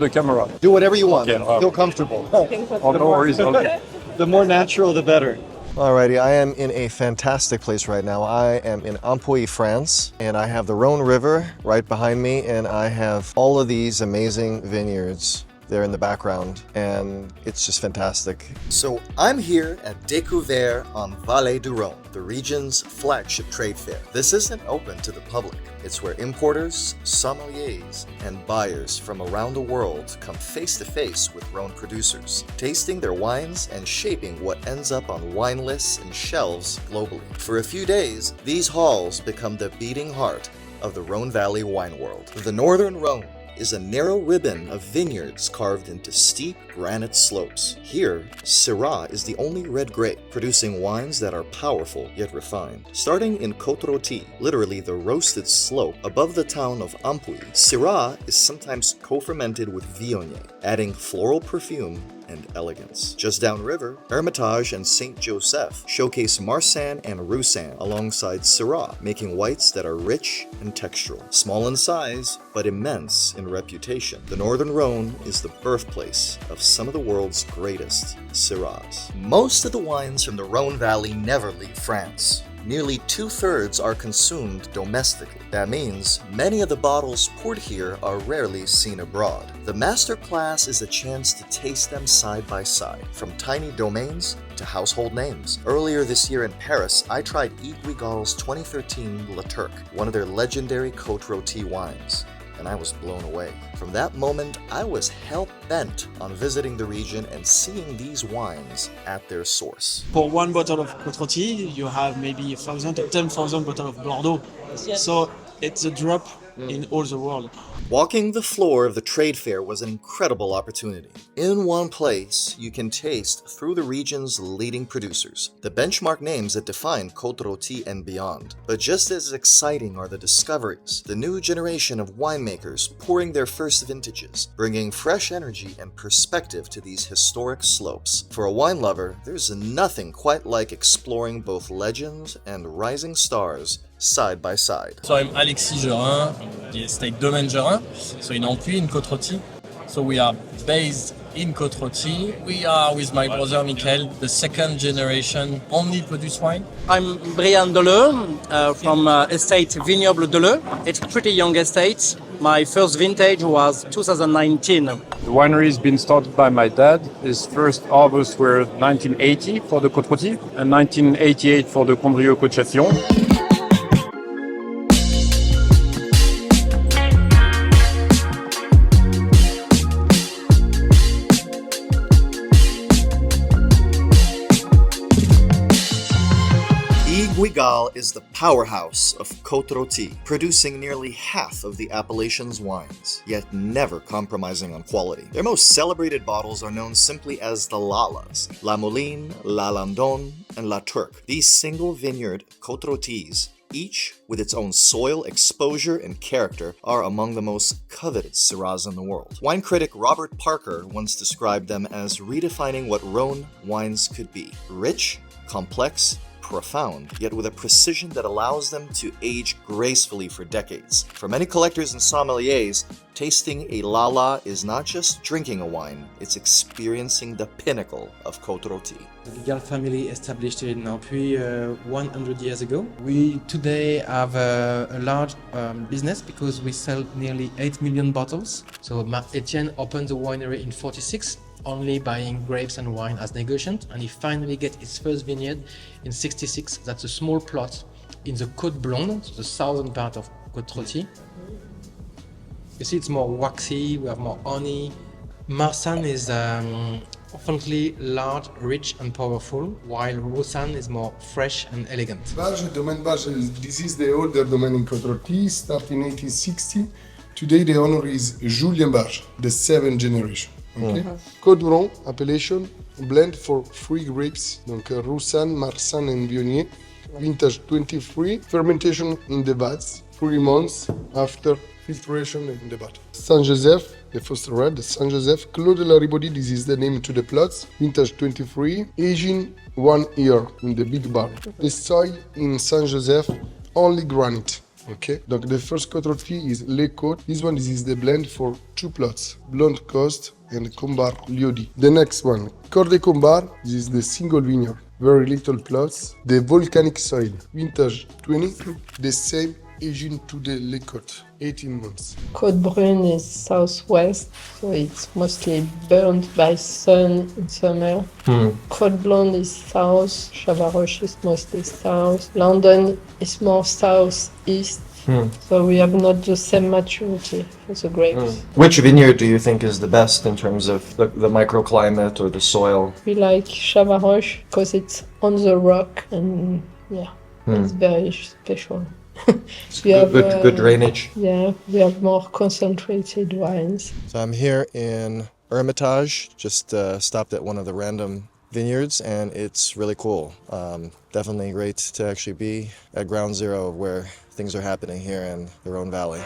The camera. Do whatever you want. Okay, Feel comfortable. Oh, no worries. Okay. The more natural, the better. Alrighty, I am in a fantastic place right now. I am in Ampuis, France, and I have the Rhône River right behind me, and I have all of these amazing vineyards there in the background, and it's just fantastic. So I'm here at Découvertes on Vallée du Rhône, the region's flagship trade fair. This isn't open to the public. It's where importers, sommeliers, and buyers from around the world come face to face with Rhône producers, tasting their wines and shaping what ends up on wine lists and shelves globally. For a few days, these halls become the beating heart of the Rhône Valley wine world. The Northern Rhône is a narrow ribbon of vineyards carved into steep granite slopes. Here, Syrah is the only red grape, producing wines that are powerful yet refined. Starting in Côte-Rôtie, literally the roasted slope above the town of Ampuis, Syrah is sometimes co-fermented with Viognier, adding floral perfume and elegance. Just downriver, Hermitage and Saint Joseph showcase Marsanne and Roussanne alongside Syrah, making whites that are rich and textural. Small in size, but immense in reputation, the Northern Rhône is the birthplace of some of the world's greatest Syrahs. Most of the wines from the Rhône Valley never leave France. Nearly 2/3 are consumed domestically. That means many of the bottles poured here are rarely seen abroad. The masterclass is a chance to taste them side by side, from tiny domains to household names. Earlier this year in Paris, I tried Guigal's 2013 Le Turque, one of their legendary Côte-Rôtie wines, and I was blown away. From that moment, I was hell-bent on visiting the region and seeing these wines at their source. For one bottle of Côte-Rôtie, you have maybe 1,000 or 10,000 bottles of Bordeaux. So it's a drop in all the world. Walking the floor of the trade fair was an incredible opportunity. In one place, you can taste through the region's leading producers, the benchmark names that define Côte-Rôtie and beyond. But just as exciting are the discoveries, the new generation of winemakers pouring their first vintages, bringing fresh energy and perspective to these historic slopes. For a wine lover, there's nothing quite like exploring both legends and rising stars side by side. So I'm Alexis Gerin, the estate Domaine Gerin, so in Ampuis, in Côte-Rôtie. So we are based in Côte-Rôtie. We are with my brother Michael, the second generation only produce wine. I'm Brian Deleu from estate Vignoble Deleu. It's a pretty young estate. My first vintage was 2019. The winery has been started by my dad. His first harvests were 1980 for the Côte-Rôtie and 1988 for the Condrieu-Côte-Châtillon. Guigal is the powerhouse of Côte-Rôtie, producing nearly half of the appellation's wines, yet never compromising on quality. Their most celebrated bottles are known simply as the Lalas, La Mouline, La Landonne, and La Turque. These single vineyard Côte-Rôties, each with its own soil, exposure, and character, are among the most coveted Syrahs in the world. Wine critic Robert Parker once described them as redefining what Rhône wines could be: rich, complex, profound, yet with a precision that allows them to age gracefully for decades. For many collectors and sommeliers, tasting a Lala is not just drinking a wine, it's experiencing the pinnacle of Côte-Rôtie. The Guigal family established in Ampuis 100 years ago. We today have a large business because we sell nearly 8 million bottles. So Marc-Etienne opened the winery in 46, only buying grapes and wine as negociant, and he finally get his first vineyard in 66. That's a small plot in the Côte Blonde, so the southern part of Côte-Rôtie. You see, it's more waxy, we have more honey. Marsanne is oftenly large, rich and powerful, while Roussanne is more fresh and elegant. Barge, Domaine Barge, this is the older domain in Côte-Rôtie, started in 1860. Today the owner is Julien Barge, the seventh generation. Okay. Côte-Rôtie appellation, blend for 3 grapes, donc Roussanne, Marsanne and Viognier. Vintage 23, fermentation in the vats, 3 months after filtration in the bottle. Saint-Joseph, the first red, Saint-Joseph, Clos de la Ribaudy, this is the name to the plots. Vintage 23, aging 1 year in the big barrel. The soil in Saint-Joseph, only granite. Okay. Donc the first Côte-Rôtie is Les Côtes. This one is the blend for 2 plots, Blonde Coast and Combar Liodi. The next one, Cor de Combar. This is the single vineyard, very little plots. The volcanic soil, vintage 20, the same aging to the Les Côtes, 18 months. Côte-Rône is southwest, so it's mostly burned by sun in summer. Côte Blonde is south, Chavaroche is mostly south. Landonne is more southeast, so we have not the same maturity for the grapes. Which vineyard do you think is the best in terms of the microclimate or the soil? We like Chavaroche because it's on the rock and it's very special. We have, Good drainage. Yeah, we have more concentrated wines. So I'm here in Hermitage, just stopped at one of the random vineyards, and it's really cool. Definitely great to actually be at ground zero of where things are happening here in the Rhône Valley.